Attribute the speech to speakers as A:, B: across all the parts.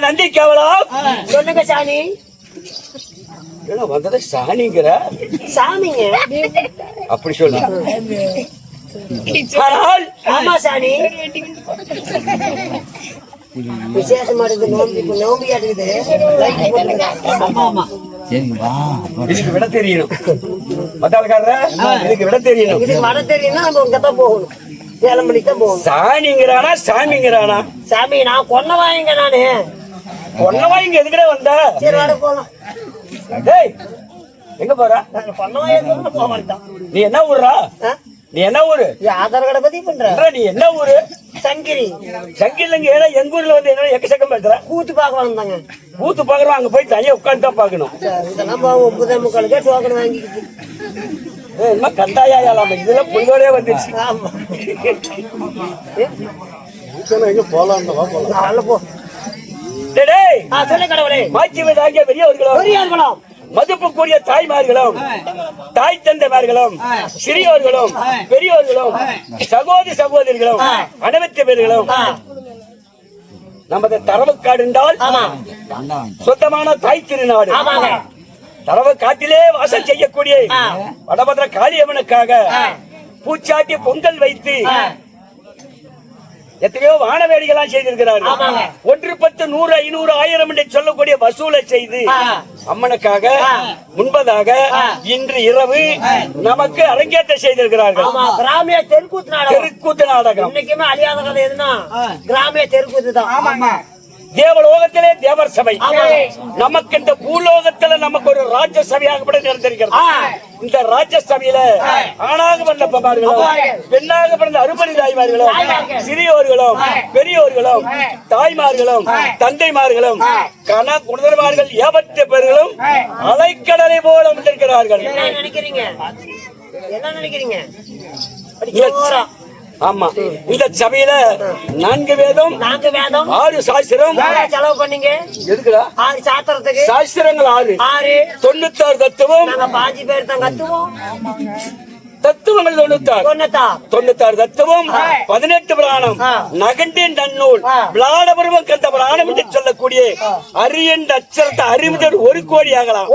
A: நன்றி கேவலம் சொல்லுங்க சாணி வந்தது சாணிங்கிற சாமிங்க அப்படி சொல்லு. ஆமா சாணி விசேஷமா இருக்குது நோம்பி ஆடுக்குது இதுக்கு விட தெரியணும் இதுக்கு விட தெரியணும் இதுக்கு வட தெரியணும் நம்ம இங்கதான் போகணும் வேலம்படித்தான் போகணும். சாணிங்கிறானா சாமிங்கிறானா சாமி நான் கொன்னவாயிங்க நானு கொன்னவாயிங்க எதுக்கிட்ட வந்தா சரி வட போகலாம். எங்க போற கொன்னவாய போக மாட்டான் நீ என்ன ஊர்றா நீ என்ன ஊரு ஆதார் கார்டை பதிவு பண்ற நீ என்ன ஊரு சங்கிரி சங்கிரிலங்க ஏன்னா எங்க ஊர்ல வந்து என்ன எக்கச்சக்கம் பேசுற கூத்து பாக்க வந்தாங்க கூத்து பாக்குறோம் அங்க போய் தனியா உட்காந்து தான் பாக்கணும் இதெல்லாம் 9:45 டோக்கன் வாங்கிக்கிட்டு என்ன கண்டாயாலாம இதெல்லாம் புல்லோடே வந்துருச்சு. ஆமா எங்க போலாம் போ சொல்லு கடவுளே மாட்சி வெளியவர்களோ மதிப்புக்குரிய தாய்மார்களும் தாய் தந்தைமார்களும் சிறியோர்களும் பெரியோர்களும் சகோதரி சகோதரிகளும் அனைத்து பேர்களும் நமது தரவுக்காடு என்றால் சொந்தமான தாய் திருநாடு. தரவு காட்டிலே வாசல் செய்யக்கூடிய வடபத்திர காளியம்மனுக்காக பூச்சாட்டி பொங்கல் வைத்து எத்தனையோ வானவேடிகளாம் செய்திருக்கிறார்கள். 1, 10, 100, 500, 1000 என்று சொல்லக்கூடிய வசூலை செய்து அம்மனுக்காக முன்பதாக இன்று இரவு நமக்கு அரங்கேற்றம் செய்திருக்கிறார்கள்.
B: கிராமிய தெருக்கூத்து நாடகம் இன்னைக்குமே அழியாத கதை எதுனா கிராமிய தெருக்கூத்து தான்.
A: தேவலோகத்திலே தேவர் சபை, நமக்கு இந்த பூலோகத்துல நமக்கு ஒரு ராஜ்ய சபையாக நடந்திருக்கிறது. இந்த ராஜ்ய சபையில ஆணாக பிறந்த பமார்களும் பெண்ணாக பிறந்த அறுபடி தாய்மார்களும் சிறியோர்களும் பெரியோர்களும் தாய்மார்களும் தந்தைமார்களும் குணர்மார்கள் 7 பேர்களும் அலைக்கடலை போல வந்திருக்கிறார்கள்.
B: என்ன நினைக்கிறீங்க?
A: ஆமா, இந்த சபையில 4 வேதம் 6 சாஸ்திரம்
B: செலவு பண்ணீங்க.
A: எதுக்குடா?
B: 6 சாஸ்திரத்துக்கு
A: சாஸ்திரங்கள் 6 96 தத்துவம். 5 பேர் தான் கத்துவோம். தத்துவங்கள் 96 தத்துவம் 18 புராணம் நகண்டின் நன்னூல் விளாடபுரம் கந்த புராணம் என்று சொல்லக்கூடிய அரியண்ட அச்சரத்தை அறிவித்தர் 1 கோடி ஆகலாம்.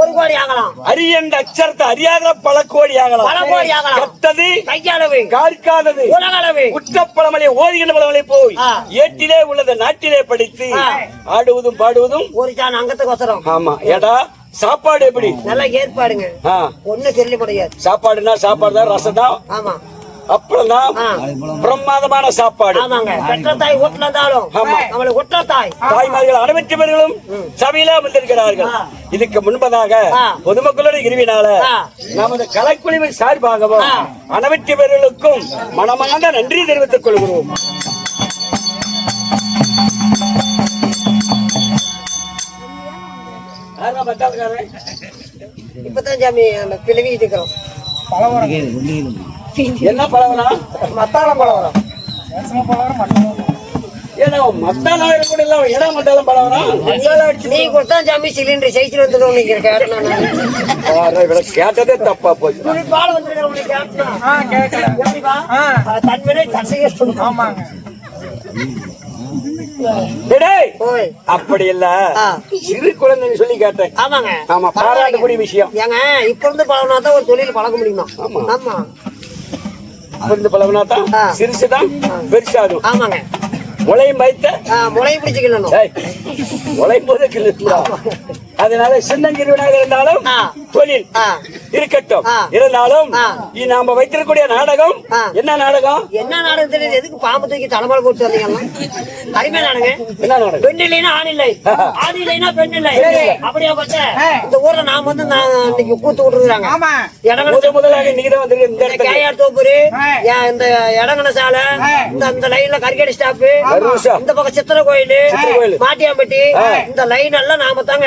A: அரியண்ட அச்சரத்தை அறியாத பல கோடி ஆகலாம். கத்தது கார்க்காதது உச்சப்பழமலை ஓதுகின்ற பழமலை போய் ஏட்டிலே உள்ளது நாட்டிலே படித்து ஆடுவதும் பாடுவதும்
B: ஒரு அங்கத்துக்கு அவசரம்.
A: ஆமா ஏடா சாப்பாடு எப்படி
B: நல்லா ஏற்பாடுங்க. ஒண்ணு தெரியல முடியாது.
A: சாப்பாடுனா சாப்பாடு தான், ரசம் தான்.
B: ஆமா,
A: அப்பதான் பிரமாதமான சாப்பாடு.
B: பெற்ற தாய் ஒட்டினாலும் நம்மளுக்கு ஒற்ற
A: தாய்மார்கள் அனைத்து பேர்களும் சபையில வந்திருக்கிறார்கள். இதுக்கு முன்பதாக பொதுமக்களோட இருவினால நமது கலைக்குழுவின் சார்பாகவும் அனைத்து பேர்களுக்கும் மனமார்ந்த நன்றி தெரிவித்துக் கொள்கிறோம்.
B: இப்பதான் சாமி பிளவிட்டு இருக்கிறோம்.
A: என்ன பழவரம்?
B: மத்தாள பழவரம். நீ கொடுத்தா சாமி சிலிண்டர் ஜெயிச்சு வந்துடும்.
A: கேட்டதே தப்பா போச்சு. அப்படி இல்ல, சிறு குழந்தை சொல்லி கேட்டேன்.
B: ஆமாங்க,
A: ஆமா, பாராட்டக்கூடிய விஷயம்.
B: ஏங்க இப்ப இருந்து பழகினா தான் ஒரு தொழில் பழக முடியுமா? ஆமா,
A: பழகினா தான் சிறுசுதான் பெருசாகும்.
B: ஆமாங்க,
A: முளையும் வைத்த
B: முளையும் பிடிச்சுக்கணும்.
A: முளையும் போது கிளம்பலாம். அதனால சின்னஞ்சிறுவனாக இருந்தாலும் தொழில் இருக்கட்டும். இருந்தாலும் நாம வைத்திருக்கக்கூடிய நாடகம் என்ன நாடகம்?
B: என்ன நாடகம் தெரியுது? எதுக்கு பாம்பு தூக்கி தலைமையில போட்டு வந்தீங்க? அருமையா நாடகம். என்ன நாடகம்? பெண் இல்லைன்னா ஆண் இல்லை, ஆண் இல்லைன்னா பெண் இல்லை. அப்படியா பச்சை இந்த ஊர்ல நாம வந்து இன்னைக்கு கூத்து விட்டுருக்காங்க.
A: முதலாக நீங்க வந்து
B: கேஆர் தோப்பூர், இந்த இடங்கன சாலை, இந்த லைன்ல கரிகடி ஸ்டாப், இந்த பக்கம் சித்திர கோயில், மாட்டியாம்பட்டி, இந்த லைன் எல்லாம் நாம தாங்க.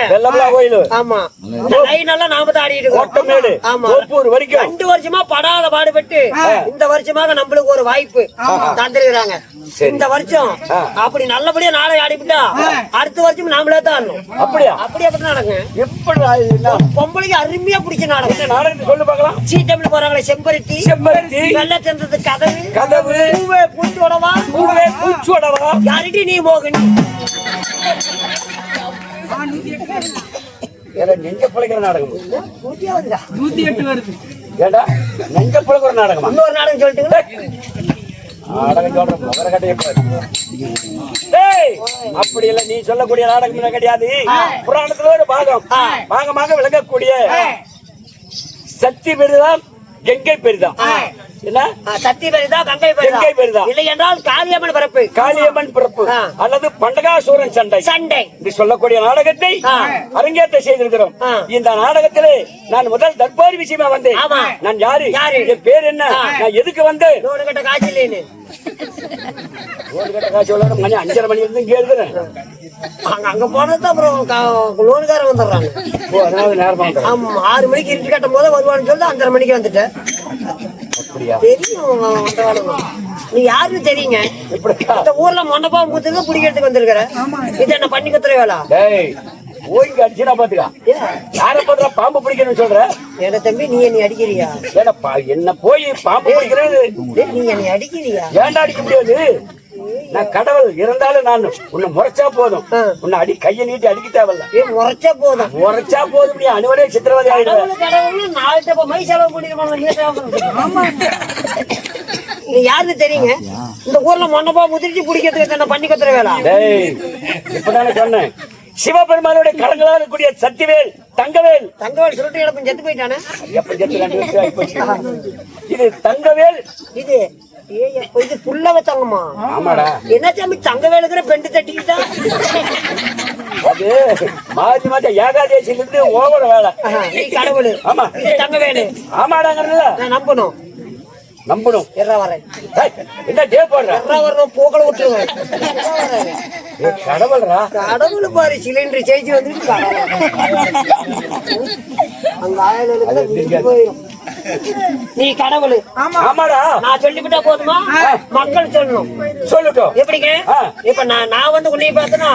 B: ஆமா, இந்த லைன் எல்லாம் நாம தான் ஆடிட்டு இருக்கோம். ஆமா, 2 வருஷமா படாத பாடுபட்டு இந்த வருஷமாக நம்மளுக்கு ஒரு வாய்ப்பு தந்திருக்கிறாங்க. இந்த வருஷம் அப்படி நல்லபடியா நாடகம் ஆடிவிட்டா அடுத்த வருஷம் நாமளே தான் ஆடணும். அப்படியா? அப்படியே நடக்கும். எப்படி பொம்பளைக்கு அருமையா பிடிச்ச நாடகம். நாடகத்தை சொல்லு பார்க்கலாம். சீட்டமில் போறாங்களே, செம்பருத்தி வெள்ள சென்றது கதவு பூவே பூச்சோடவா யார்கிட்ட நீ மோகன்
A: நெஞ்ச பிழைக்கிற நாடகம் 108 வருது. ஏண்டா நெஞ்ச பிழைக்கிற நாடகம்?
B: இன்னொரு நாடகம் சொல்லிட்டு
A: அப்படி இல்ல, நீ சொல்லக்கூடிய நாடகம் கிடையாது. புராணத்துல ஒரு பாகமாக விளங்கக்கூடிய சக்தி பெரிதான் கங்கை பெரிதான். என்ன
B: சக்தி பெரிதான் கங்கை பெரிதான் இல்லை என்றால் காளியம்மன் பிறப்பு அல்லது பண்டகாசூரன் சண்டை என்று சொல்லக்கூடிய நாடகத்தை அரங்கேற்றம் செய்திருக்கிறோம். இந்த நாடகத்திலே நான் முதல் தர்பாரி விஷயமா வந்தேன். நான் யாரு, என் பேர் என்ன, நான் எதுக்கு வந்தேன்? காட்சி இல்லைன்னு
A: காட்சி மணி 5:30 மணி இருந்து இங்க இருக்கிறேன்.
B: அங்க போனதுதான் அப்புறம் லோனுக்காரன் வந்துடுறாங்க. 6 மணிக்கு இருட்டு கட்டும் போது வருவான்னு சொல்லி 5:30 மணிக்கு வந்துட்டேன். தெரியும், நீ யாருன்னு தெரியுங்க. இந்த ஊர்ல மொன்னப்பா முத்துக்கு பிடிக்கிறதுக்கு வந்திருக்கிற. இது என்ன பண்ணி கத்துற வேலை?
A: ஓய்ங்க அடிச்சுனா பாத்துக்கா. யார பத்திர பாம்பு பிடிக்கணும்னு சொல்ற?
B: என்ன தம்பி நீ என்னை அடிக்கிறியா?
A: என்ன போய் பாம்பு பிடிக்கிறது
B: நீ என்னை அடிக்கிறியா?
A: ஏன்டா அடிக்க முடியாது? நான் கடவுள் இருந்தாலும் நான் உன்னை முறைச்சா போதும். உன்னை அடி கையை நீட்டி அடிக்க தேவையில்ல.
B: முறைச்சா போதும்.
A: முறைச்சா போதும். நீ அனுவனே சித்திரவதை ஆயிடுவேன்.
B: நாலு மை செலவு பண்ணிருக்கோம். யாருன்னு தெரியுங்க? இந்த ஊர்ல மண்ணப்பா முதிர்ச்சி பிடிக்கிறதுக்கு என்ன பண்ணி கத்துற வேலை.
A: இப்பதானே சொன்னேன். சிவபெருமானுடைய கரங்களால் இருக்கக்கூடிய சத்திவேல் தங்கவேல்.
B: தங்கவேல் சுருட்டு இழப்பன் செத்து போயிட்டானே.
A: எப்ப செத்து 2 வருஷம் ஆயிப்போச்சு. இது தங்கவேல்.
B: இது இது புள்ளவ தங்கம்மா.
A: ஆமாடா.
B: என்ன தம்பி தங்கவேலுங்கிற பெண்டு தட்டிக்கிட்டா?
A: அது மாதி மாதம் ஏகாதேசியில இருந்து ஓவர வேலை.
B: கடவுள். ஆமா இது தங்கவேலு.
A: ஆமாடாங்கறதுல நான் நம்பணும்.
B: எறா வரேன்.
A: என்ன டே போடுற?
B: எறா வரணும் போகல விட்டுருவேன்.
A: கடவுள்ரா. கடவுள்
B: பாரு சிலிண்டர் சேஞ்சி வந்துட்டு அங்க ஆயில போயிடும். நீ கடவுள்.
A: ஆமாடா.
B: நான் சொல்லிவிட்டா போதுமா? மக்கள் சொல்லணும்.
A: சொல்லட்டும்.
B: எப்படிங்க? இப்ப நான் வந்து உன்னைய பார்த்தனா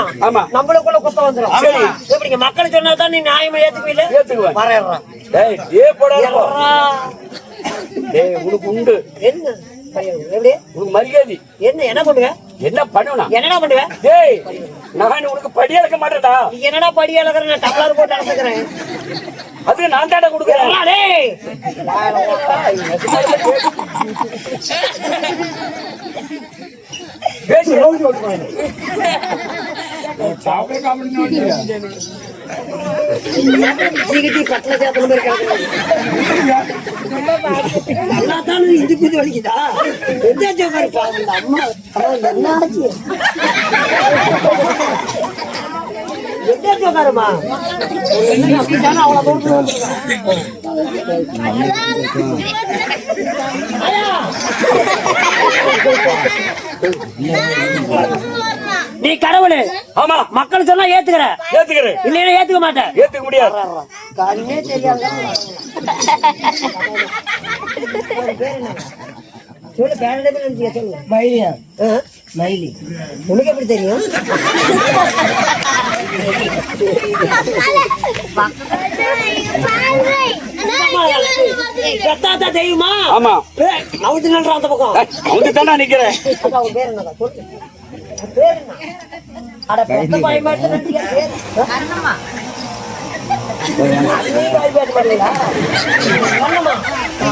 B: நம்மளுக்குள்ள குத்தம் வந்துடும். எப்படிங்க? மக்கள் சொன்னாதான் நீ நியாயமா ஏத்துக்குவீல?
A: ஏத்துக்குவேன்.
B: வரேன்.
A: டேய் டே போடா. டேய் உனக்கு உண்டு.
B: என்ன எப்படி
A: உனக்கு மரியாதை
B: என்ன பண்ணுங்க?
A: என்ன பண்ணுவேன்?
B: என்னடா பண்ணுவேன்?
A: டேய் நான் உனக்கு படி அளக்க மாட்டேடா.
B: நீ என்னடா படி அளக்கற? நான் டம்ளர் போட்டு அளக்குறேன்.
A: அது நான் தாட கொடுக்கிறேன்.
B: டேய்
A: பேசி
B: சாப்பிட காமெடி சீக்கிரத்தி கட்டளை சேர்த்து இருக்காங்க. இதுக்கு வலிக்குதா? அம்மா என்னாச்சு? என்ன சொல்றாருமா? அப்படித்தானே அவ்வளவு நீ கடவுளு.
A: ஆமா
B: மக்கள் சொன்னா ஏத்துக்கிறேன். இல்லையா ஏத்துக்க மாட்டேன்.
A: ஏத்துக்க முடியாது.
B: கண்ணே தெரியாது. சொல்லு பேரடமே நினைச்சிக்க சொல்லு. மயிலியா? மயிலி. உனக்கு எப்படி தெரியும்? தெரியுமா?
A: ஆமா
B: நவுத்து நின்ற அந்த பக்கம்
A: அவங்கதான் நான் நிக்கிறேன்.
B: பேர் என்னடா சொல்லு. பேர் என்ன? அட பெத்த பயமாட்டு பேர் அண்ணம்மா.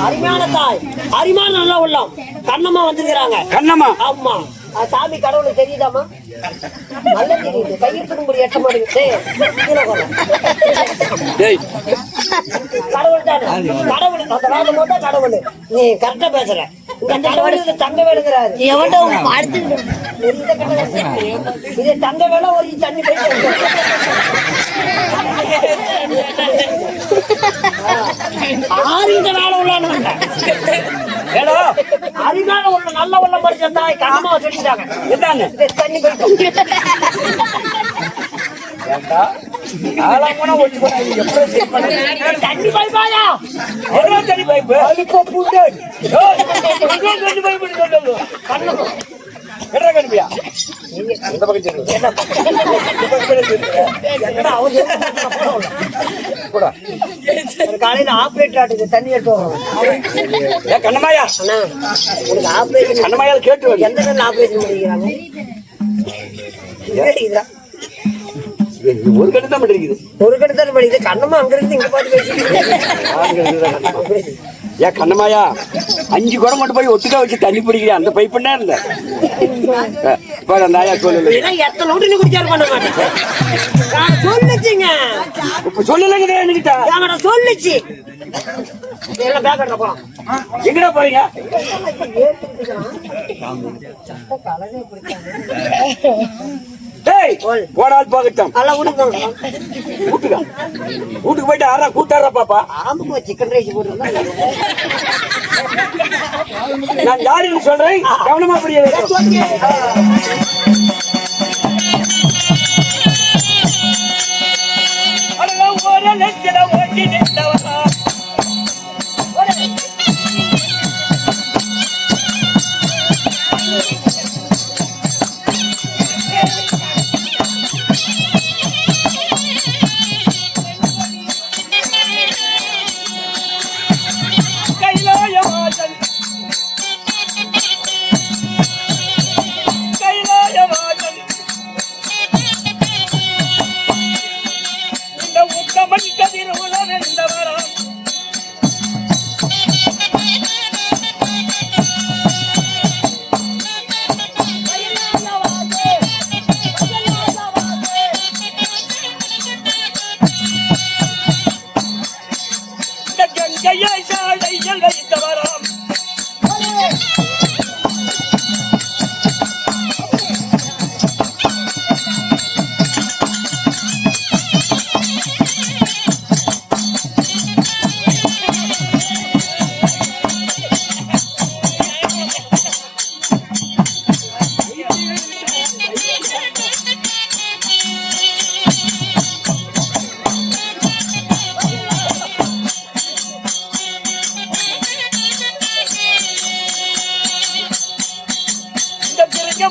B: அருமையான தாய், அருமையான நல்லா உள்ளம். கண்ணம்மா வந்திருக்கிறாங்க.
A: கண்ணம்மா?
B: ஆமா. சாமி கடவுளுக்கு தெரியுதாமா? நல்ல தெரியுது. கையெழுத்து எட்ட மாட்டேங்குது. கடவுள் தானே. கடவுள் அந்த வேலை போட்டா கடவுள். நீ கரெக்டா பேசுற. இந்த கடவுள் தங்க வேலுங்கிறாரு. இது தங்க வேலை ஒரு தண்ணி போயிட்டு ஆறு வேலை உள்ளான்னு அறிவான உள்ள நல்ல உள்ள படிச்சிருந்தா கண்ணமா சொல்லிட்டாங்க. என்னன்னு தண்ணி போயிட்டு தண்ணி பைப்பாயா? தண்ணி பைப்பு கண்ணுபியா காலையில ஆப்ரேட்டர் ஆட்டுக்கு தண்ணி எடுத்து
A: கண்ணமாயா
B: ஆப்ரேஷன்
A: கண்ணமாயால் கேட்டு
B: எந்த நேரம் ஆப்ரேஷன் பண்ணிக்கிறாங்க?
A: ஒரு கட்டு தான் பண்ணிருக்குது.
B: ஒரு கட்டு தான் பண்ணிது. கண்ணம்மா அங்க இருந்து இங்க பாத்து பேசி
A: ஏன் கண்ணமாயா 5 குடம் மட்டும் போய் ஒட்டுக்கா வச்சு தண்ணி பிடிக்கிறேன். அந்த பைப் என்ன இருந்த நாயா சொல்லு.
B: எத்தனை விட்டு நீ குடிச்சாரு பண்ண மாட்டேன் சொல்லுச்சுங்க.
A: இப்ப சொல்லலங்க என்கிட்ட
B: சொல்லுச்சு. எல்லாம் பேக்கெட்ல போலாம்.
A: எங்கடா போறீங்க? போடால் போகட்டும். வீட்டுக்கு போயிட்டு ஆறா கூத்தாடுறா பாப்பா.
B: ஆமா சிக்கன் ரைஸ் போட்டு
A: நான் யாருன்னு சொல்றேன். கவனமா புரியுது.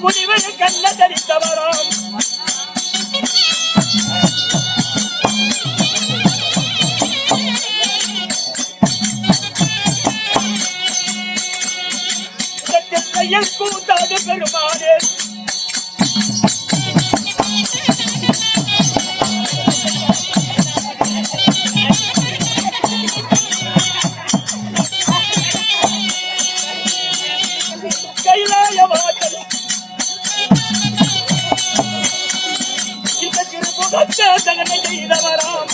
A: முடிவில் கண்ண தரித்தவராம் கூத்தாது பெருமானே கைலாயவாசல் இந்த திருமுகத்தை தகனை செய்தவராம்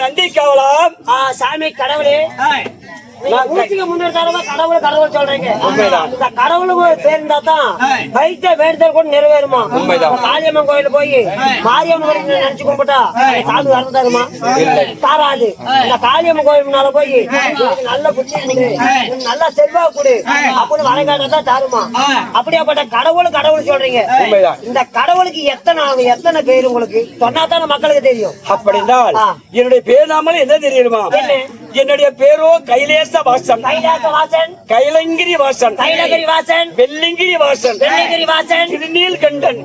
A: நந்தி காவலாம்
B: சாமி கடவுளே முன்னாடி கடவுள் கடவுள் சொல்றீங்க இந்த கடவுளுக்கு பேருந்தா தான் வைத்த வேண்டுதல் கூட நிறைவேறுமா காளியம்மன் கோயில போய் மாரியம்மன் கோயில் நினைச்சு கும்பிட்டா சாமி வரது தருமா தாராது இந்த காளியம்மன் கோயில் முன்னால போய் நல்ல புத்தி கொடு நல்ல செல்வா கொடு அப்படின்னு வரைகாட்டா தாருமா அப்படியாப்பட்ட கடவுள் கடவுள் சொல்றீங்க இந்த கடவுளுக்கு எத்தனை பேர் உங்களுக்கு சொன்னாதான மக்களுக்கு தெரியும்
A: அப்படின்னா என்னுடைய பேர் நாம என்ன தெரியுமா என்னுடைய பேரோ கைலேச வாசன் கைலங்கிரி வாசன் வெள்ளிங்கிரி வாசன் திருநீல்கண்டன்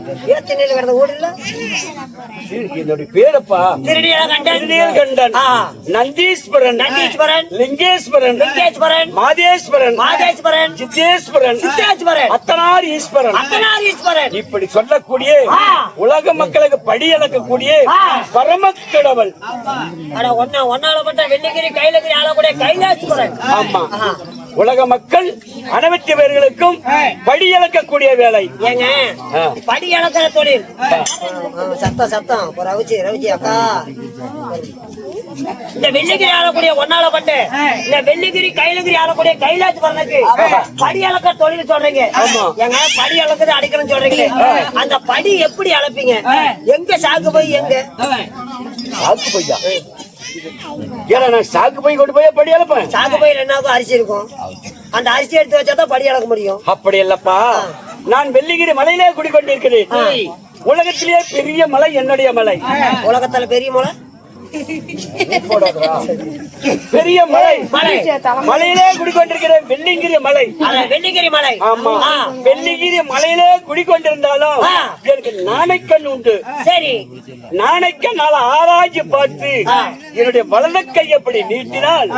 A: என்னுடைய பேரப்பா திருநீல்கண்டன் நந்தீஸ்வரன் லிங்கேஸ்வரன் மாதேஸ்வரன் சித்தேஸ்வரன் அத்தனார் ஈஸ்வரன் இப்படி சொல்லக்கூடிய உலக மக்களுக்கு படி அளக்கக்கூடிய பரமக்கடவள்
B: ஒன்னாலப்பட்ட வெள்ளிங்கிரி கைலகிரி ஆளக்கூடிய கைலாசபுரன்
A: ஆமா உலக மக்கள் அனைத்து பேர்களுக்கும் படி அளக்கக்கூடிய வேலை
B: ஏங்க படி அளக்கிற தொழில் சத்தம் ஒரு ரவிச்சி அக்கா இந்த வெள்ளிகிரி ஆளக்கூடிய ஒன்னாலப்பட்ட இந்த வெள்ளிகிரி கைலகிரி ஆளக்கூடிய கைலாசபுரனுக்கு படி அளக்கிற தொழில் சொல்றீங்க ஏங்க படி அளக்குறது அடிக்கணும் சொல்றீங்க அந்த படி எப்படி அளப்பீங்க எங்க சாக்கு போய் எங்க
A: சாக்கு பையா சாக்கு போய் கொண்டு போய் படி அளப்பேன்
B: சாக்கு போய் ரெண்டாவது அரிசி இருக்கும் அந்த அரிசி எடுத்து வச்சாதான் படி அளக்க முடியும்
A: அப்படி இல்லப்பா நான் வெள்ளிகிரி மலையிலே குடிக்கொண்டிருக்கிறேன் உலகத்திலேயே பெரிய மலை என்னுடைய மலை
B: உலகத்துல பெரிய மலை
A: பெரிய மலை மலையிலே குடிக்கொண்டிருக்கிறேன் வெள்ளிங்கிரி மலை ஆமா வெள்ளிங்கிரி மலையிலே குடிக்கொண்டிருந்தாலும் எனக்கு நாணக்கண் உண்டு
B: சரி
A: நாணக்கண்ணால ஆராய்ச்சி பார்த்து என்னுடைய வலது கை எப்படி நீட்டினால்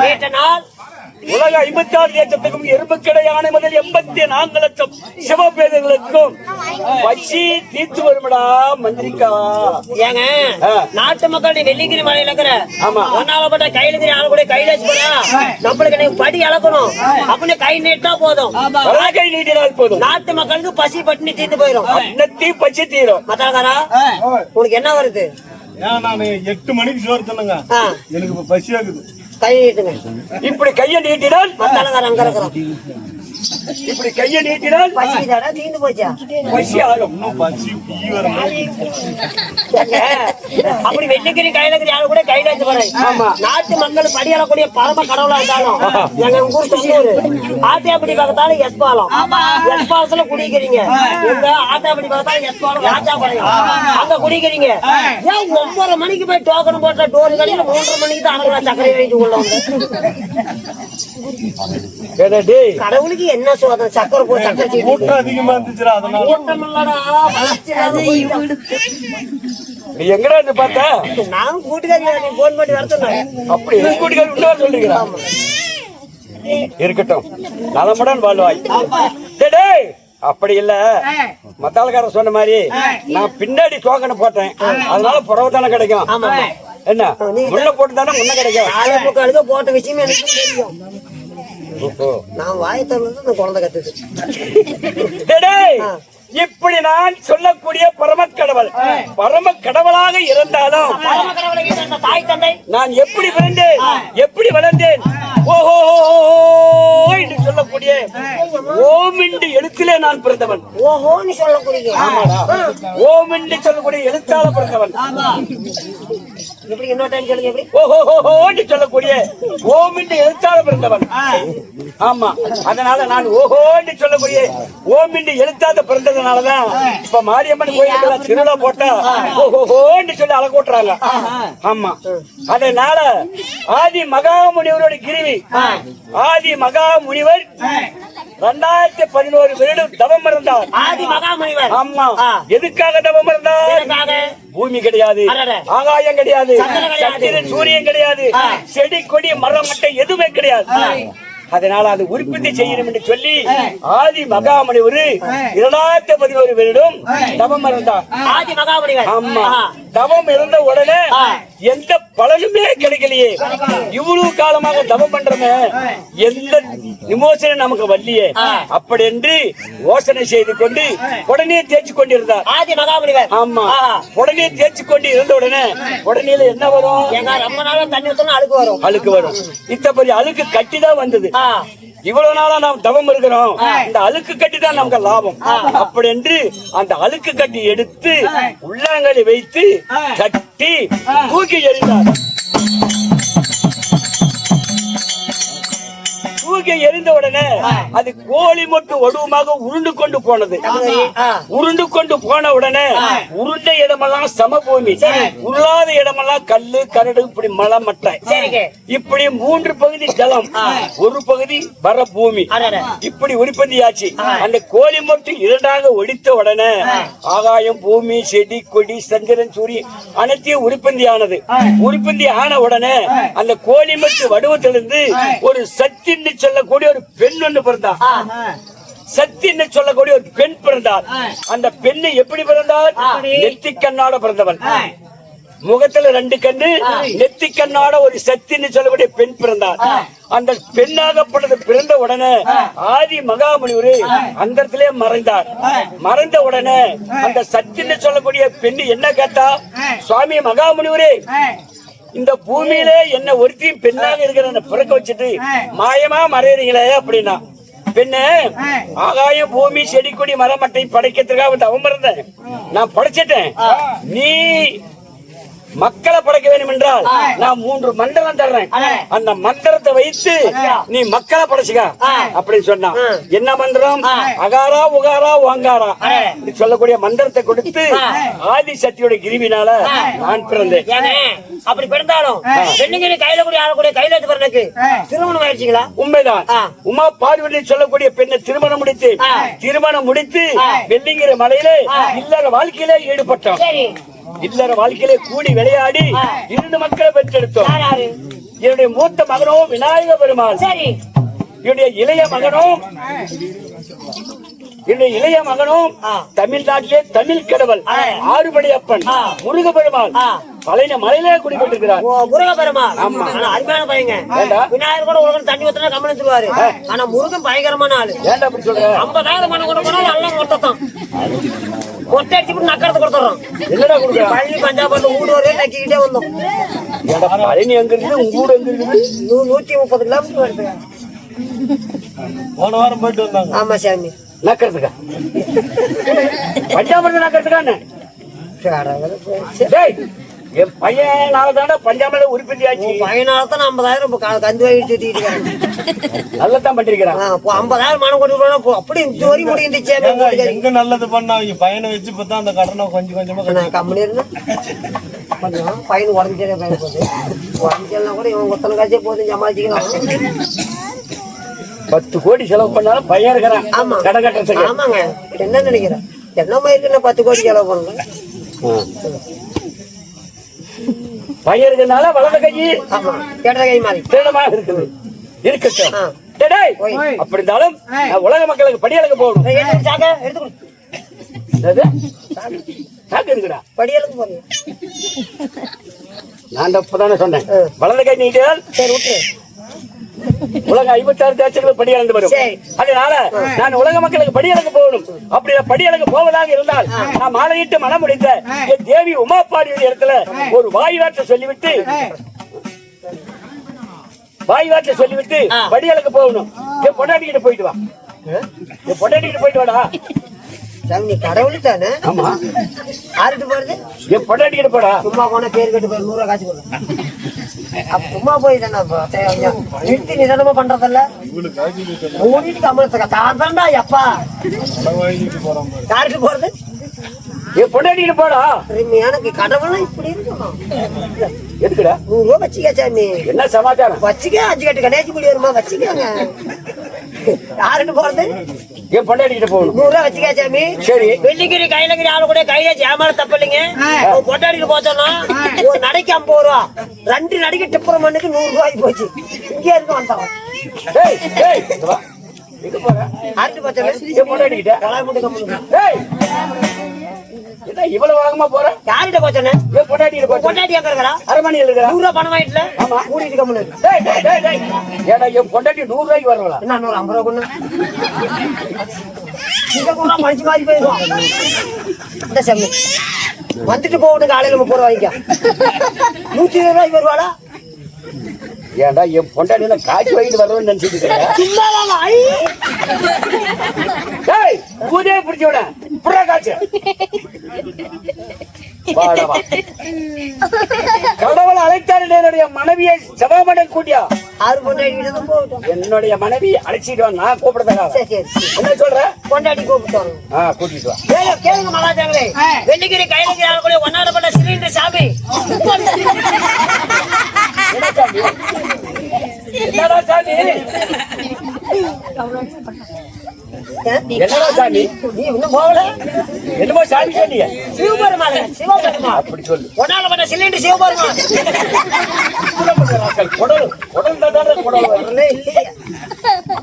A: உலக 56 லட்சத்துக்கும் எறும்புக்கிடை யானை முதல் 84 லட்சம் சிவபேதங்களுக்கும் பசி தீர்த்து வருமடா மந்திரிக்கா
B: ஏங்க நாட்டு மக்களுடைய வெள்ளிங்கிரி மலையில இருக்கிற ஒன்னாலப்பட்ட கைலகிரி ஆளக்கூடிய கைலாசபுரம் நம்மளுக்கு படி அளக்கணும் அப்படின்னு கை நீட்டா போதும்
A: கை நீட்டினால் போதும்
B: நாட்டு மக்களுக்கு பசி பட்டினி தீர்ந்து போயிடும்
A: பசி தீரும்
B: மத்தாக்காரா உனக்கு என்ன வருது
C: நான் 8 மணிக்கு சோறு தந்தங்க எனக்கு பசி ஆகுது
B: கை நீட்டுங்க
A: இப்படி கையை நீட்டினால்
B: மத்தாக்காரன் அங்க இருக்கிறோம்
A: இப்படி கையை நீட்டினால்
B: பசிக்குதாடா தீந்து போச்சா
A: பசி ஆகும்.
C: இன்னும் பசி ஈ வர மாதிரி.
B: ஏங்க, அப்படி வெள்ளிக்கிரி கைலகிரி ஆளு கூட கைலாச்சு போறேன்.
A: ஆமா.
B: நாட்டு மக்கள் படியாளக்கூடிய பரம கடவுளா இருந்தாலும் எங்க ஊர் சொன்னூர் ஆட்டியாப்பட்டி பக்கத்தால எஸ்பாலம் எஸ்பாலத்துல குடிக்கிறீங்க. எங்க ஆட்டாப்பட்டி பக்கத்தால எஸ்பாலம் ராஜாபாளையம் அங்க குடிக்கிறீங்க. ஏன் 9:30 மணிக்கு போய் டோக்கன் போட்ட டோர் கடையில 3:30 மணிக்கு தான் அனுப்புற சக்கரை வைத்து கொள்ள
A: என்னடி
B: கடவுளுக்கு என்ன சோதனை சக்கரை போ சக்கரை சீட்டு
C: கூட்டம் அதிகமா இருந்துச்சுடா அதனால.
B: கூட்டம் இல்லடா வளர்ச்சி
A: நீ எங்கடா இருந்து பார்த்த?
B: நான் கூட்டுக்காரி நீ போன் பண்ணி வர சொன்னேன்.
A: அப்படி கூட்டிகள் விட்டு சொல்றீங்களா? இருக்கட்டும், நலமுடன் வாழ்வாய். டேய், அப்படி இல்ல, மத்தாளக்காரன் சொன்ன மாதிரி நான் பின்னாடி டோக்கனை போட்டேன், அதனால புறவு தானே கிடைக்கும். என்ன முன்ன போட்டு தானே முன்ன கிடைக்கும்.
B: ஆளுக்கு போட்ட விஷயம் எனக்கு தெரியும். நான் வாய திறந்து இந்த குழந்தை கத்துது.
A: டேய், இப்படி நான் சொல்லக்கூடிய பரமக்கடவுள் பரம கடவுளாக இருந்தாலும்
B: தாய் தந்தை
A: நான் எப்படி பிறந்தேன், எப்படி வளர்ந்தேன், ஓஹோ என்று சொல்லக்கூடிய ஓம் என்று எழுத்திலே நான் பிறந்தவன்.
B: ஓஹோன்னு சொல்லக்கூடிய
A: ஓம் என்று சொல்லக்கூடிய எழுத்தால பிறந்தவன்.
B: எப்படி இன்னொரு டைம் சொல்லுங்க. எப்படி
A: ஓஹோ என்று சொல்லக்கூடிய ஓம் என்று எழுத்தால பிறந்தவன். ஆமா, அதனால நான் ஓஹோ என்று சொல்லக்கூடிய ஓம் என்று எழுத்தாத பிறந்ததுனாலதான் இப்ப மாரியம்மன் கோயிலுக்கு திருவிழா போட்டா ஓஹோ என்று சொல்லி அழகூட்டுறாங்க. ஆமா, அதனால ஆதி மகாமுனிவரோட கிருவி ஆதி மகாமுனிவர் 2011 வருடம் தவம் இருந்தார்.
B: ஆதி மகாமுனிவர்.
A: ஆமா, எதுக்காக தவம் இருந்தார்? பூமி கிடையாது, ஆகாயம் கிடையாது, சந்திரன் சூரியன் கிடையாது, செடி கொடி மரம் மட்டை எதுவுமே கிடையாது. அதனால அது உற்பத்தி செய்யணும் என்று சொல்லி ஆதி மகாமுனிவர் 2011 வருடம் தவம் இருந்தார்.
B: ஆதி மகாமுனிவர்.
A: ஆமா, தவம் இருந்த உடனே எந்த பலனுமே கிடைக்கலையே. இவ்வளவு காலமாக தவம் பண்றமே எந்த விமோசனம் நமக்கு வரலையே. அப்படி என்று யோசனை செய்து கொண்டு உடனே தேய்ச்சி கொண்டிருந்தார்
B: ஆதி மகாமுனிவர்.
A: ஆமா, உடனே தேய்ச்சி கொண்டு இருந்த உடனே உடனே என்ன வரும்?
B: ரொம்ப நாளா தண்ணி ஊத்தணும் அழுக்கு வரும்.
A: அழுக்கு வரும். இத்தபடி அழுக்கு கட்டி தான் வந்தது. இவ்வளவு நாளா நாம் தவம் இருக்கிறோம், இந்த அழுக்கு கட்டி தான் நமக்கு லாபம். அப்படி என்று அந்த அழுக்கு கட்டி எடுத்து உள்ளாங்கலை வைத்து கட்டி தூக்கி எறிந்தார். தூக்கி எறிந்த உடனே அது கோழி மட்டும் ஒடுவமாக உருண்டு கொண்டு போனது. உருண்டு கொண்டு போன உடனே உருண்ட இடமெல்லாம் சமபூமி, உருளாத இடமெல்லாம் கல்லு கரடு, இப்படி மலை மட்டை, இப்படி 3 பகுதி ஜலம், ஒரு பகுதி வர பூமி, இப்படி உற்பத்தியாச்சு. அந்த கோழி மட்டும் 2ஆக ஒடித்த உடனே ஆகாயம், பூமி, செடி கொடி, சந்திரன் சூரியன் அனைத்தையும் உற்பத்தியானது. உற்பத்தி ஆன உடனே அந்த கோழி மட்டும் வடிவத்திலிருந்து ஒரு சத்தின்னு சொல்லக்கூடிய ஒரு பெண் ஒன்று பிறந்தார். சத்தின்னு சொல்லக்கூடிய ஒரு பெண் பிறந்தார். அந்த பெண்ணு எப்படி பிறந்தார்? நெத்தி கண்ணோட பிறந்தவன். முகத்துல 2 கண்ணு, நெத்தி கண்ணோட ஒரு சத்தின்னு சொல்லக்கூடிய பெண் பிறந்தார். அந்த பெண்ணாகப்பட்டது பிறந்த உடனே ஆதி மகாமுனிவரு அந்த இடத்திலே மறைந்தார். மறைந்த உடனே அந்த சத்தின்னு சொல்லக்கூடிய பெண்ணு என்ன கேட்டா, சுவாமி மகாமுனிவரே, இந்த பூமியில என்ன ஒருத்தையும் பெண்ணாக இருக்கிற பிறக்க வச்சுட்டு மாயமா மறையறீங்களே அப்படின்னா, பெண்ணு ஆகாயம், பூமி, செடி கொடி மரம் மட்டை படைக்கிறதுக்காக தவம் இருந்தேன், நான் படைச்சிட்டேன். நீ மக்களை படைக்க வேண்டும் என்றால் நான் 3 மந்திரம் தர்றேன், அந்த மந்திரத்தை வைத்து நீ மக்களை படைச்சுக்க அப்படின்னு சொன்னா. என்ன மந்திரம்? அகாரா உகாரா ஓங்காரா சொல்லக்கூடிய மந்திரத்தை கொடுத்து ஆதி சக்தியோட கிருவினால நான் பிறந்தேன்.
B: அப்படி பிறந்தாலும் பெண்ணுங்க கையில கூட ஆளக்கூடிய கைலாத்து பிறனுக்கு திருமணம் ஆயிடுச்சுங்களா?
A: உண்மைதான். உமா பார்வதி சொல்லக்கூடிய பெண்ணை திருமணம் முடித்து வெள்ளிங்கிற மலையில இல்லற வாழ்க்கையில ஈடுபட்டோம். இல்லற வாழ்க்கையிலே கூடி விளையாடி 2 மக்களை பெற்றெடுத்தோம். என்னுடைய மூத்த மகனும் விநாயக பெருமாள், என்னுடைய இளைய மகனும் தமிழ்நாட்டிலே தமிழ் கடவுள் ஆறுபடையப்பன் முருக பெருமாள் பழைய மலையிலே குடிபெற்றிருக்கிறார்.
B: முருக பெருமாள் அருமையான பையங்க. விநாயகர் கூட உலகம் தண்ணி ஊத்தினா கவனித்துருவாரு. ஆனா முருகன் பயங்கரமான ஆளு.
A: ஏன்டா அப்படி சொல்ற?
B: 50,000 மணி கூட போனா நல்லா மொத்தம் மொட்டை அடிச்சு நக்கறத கொடுத்துறோம்.
A: என்னடா கொடுக்குற?
B: பழனி பஞ்சாபத்துல ஊடு ஒரே நக்கிக்கிட்டே வந்தோம்.
A: பழனி எங்க இருக்குது, உங்க ஊடு எங்க இருக்குது?
B: 130 கிலோமீட்டர் வருது.
C: போன வாரம் போயிட்டு வந்தாங்க.
B: ஆமா சாமி.
A: நக்கிறதுக்கா பஞ்சாமிரதம் நக்கிறதுக்கான்னு
B: கடவுளே போச்சு.
A: டேய், என் பையனால தானே பஞ்சாமிரதம் உறுப்பினி ஆச்சு.
B: பையனாலதான் 50,000 கந்து வாங்கி சுத்திட்டு இருக்கேன்.
A: நல்லா தான் பண்ணிருக்கிறான்.
B: 50,000 மனம் கொண்டு போனா அப்படி இது வரி முடிந்துச்சு.
C: எங்க நல்லது பண்ணா பையனை வச்சு பார்த்தா அந்த கடனை கொஞ்சம் கொஞ்சமா
B: கம்பெனி இருந்தா கொஞ்சம் பையன் உடஞ்சிட்டே பையன் போகுது. உடஞ்சிடலாம் கூட இவன் ஒத்தனை காசே போதும் சமாளிச்சுக்கலாம்.
A: 10 கோடி செலவு பண்ணாலும் பையன் இருக்கிறான்.
B: ஆமா.
A: கடை கட்டுறதுக்கு.
B: ஆமாங்க. என்ன நினைக்கிறேன்? என்ன மாதிரி 10 கோடி செலவு பண்ணுங்க.
A: பையன் இருக்கிறதுனால வலது கை
B: ஆமா, இடது கை மாதிரி
A: திருடமா இருக்குது. இருக்கட்டும். டேய், அப்படி இருந்தாலும் நான் உலக மக்களுக்கு படியலுக்கு போகணும். சாக்கு இருக்குடா.
B: படியலுக்கு போறீங்க.
A: நான் அப்பதானே சொன்னேன் வலது கை நீட்டால்
B: சரி விட்டு.
A: உலக 56 தேசங்களுக்கு படியளந்து வரும். அதனால நான் உலக மக்களுக்கு படியலுக்கு போகணும். அப்படி படியலுக்கு போவதாக இருந்தால் நான் மாலையிட்டு மனம் முடித்த என் தேவி உமாபாடி இடத்துல ஒரு வாயுவாற்ற சொல்லிவிட்டு படியலுக்கு போகணும். என் பொண்டாட்டிக்கிட்ட போயிட்டு வா. என் பொண்டாட்டிக்கிட்ட போயிட்டு வாடா.
B: நீ கடவுள் தானே?
A: ஆமா.
B: யார்கிட்ட போறது?
A: என் பொண்டாட்டிக்கிட்ட போடா.
B: சும்மா போன பேர் கட்டு போய் 100 காசு போடுறேன். அப்ப சும்மா போய் தானே நிறுத்தி நிதானமா பண்றதில்ல. மூடிட்டு அமர்த்துக்க தாண்டா எப்பா யாருக்கு போறது?
A: என் பொண்டாட்டிக்கிட்ட போடா.
B: எனக்கு கடவுள் இப்படி இருக்கணும்.
A: எதுக்குடா?
B: 100 ரூபா வச்சுக்க சாமி.
A: என்ன சமாச்சாரம்?
B: வச்சுக்க 5 கட்டு கணேசி முடி வருமா வச்சுக்கங்க. யாருன்னு போறது?
A: என் பொண்டாட்டிக்கிட்ட போகணும்.
B: 100 ரூபா வச்சுக்க சாமி.
A: சரி.
B: வெள்ளிக்கிரி கைலகிரி ஆளு கூட கையில ஜாமான் தப்பில்லைங்க. பொண்டாடிக்கு போச்சோம்னா ஒரு நடைக்கு 50 ரூபா, 2 நடைக்கு டிப்பர் மண்ணுக்கு 100 ரூபாய்க்கு போச்சு. இங்கே இருக்கு வந்தான். யாருக்கு போச்சோம்?
A: என் பொண்டாட்டிக்கிட்ட. இவ்வளவு வேகமா போற?
B: யார்கிட்ட போச்சோன்னு?
A: என் பொண்டாட்டிக்கிட்ட போச்சு.
B: பொண்டாட்டி எங்க இருக்கிறா?
A: அரமணியில் இருக்கிறா.
B: 100 ரூபா பணம் வாங்கிட்டுல?
A: ஆமா.
B: மூடிட்டு கம்முனு.
A: ஏடா என் பொண்டாட்டி 100 ரூபாய்க்கு வரவளா?
B: என்ன 150 ரூபா கொண்டு இங்க கூட மனுஷ மாதிரி போயிடுவான். இந்த செம்மி வந்துட்டு போகணும். காலையில 30 ரூபாய்க்கா 120 ரூபாய்க்கு வருவாளா?
A: ஏன்டா என் பொண்டாட்டி காய்ச்சி வாங்கிட்டு வருவேன்னு நினைச்சிட்டு இருக்கேன். பூஜையை பிடிச்ச விட புறா காய்ச்சி கடவுள் அழைத்தாரு. என்னுடைய மனைவியை சபாமண்டல் கூட்டியா? என்னுடைய மனைவி அழைச்சிட்டு நான் கூப்பிடுறதா? என்ன சொல்ற?
B: கொண்டாடி கூப்பிட்டு
A: கூட்டிட்டு வா.
B: கேளுங்க மகாஜாங்களே. வெள்ளிக்கிரி கைலகிரி ஆளு கூட ஒன்னாடப்பட்ட சிலிண்டர் சாமி.
A: என்னடா சாமி? என்னடா சாமி?
B: நீ இன்னும் போகல?
A: என்னமோ சாமி சொன்னீங்க.
B: சிவபெருமான். சிவபெருமான்
A: அப்படி சொல்லு.
B: ஒன்னாடப்பட்ட சிலிண்டர் சிவபெருமான்.
A: குடல் தான் குடல்
B: இல்லையா?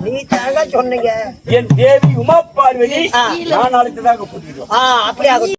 B: நீ தாங்க சொன்னீங்க.
A: என் தேவி உமா பார்வதி நான் அழைத்ததாக கூட்டிட்டு.
B: அப்படி ஆகும்.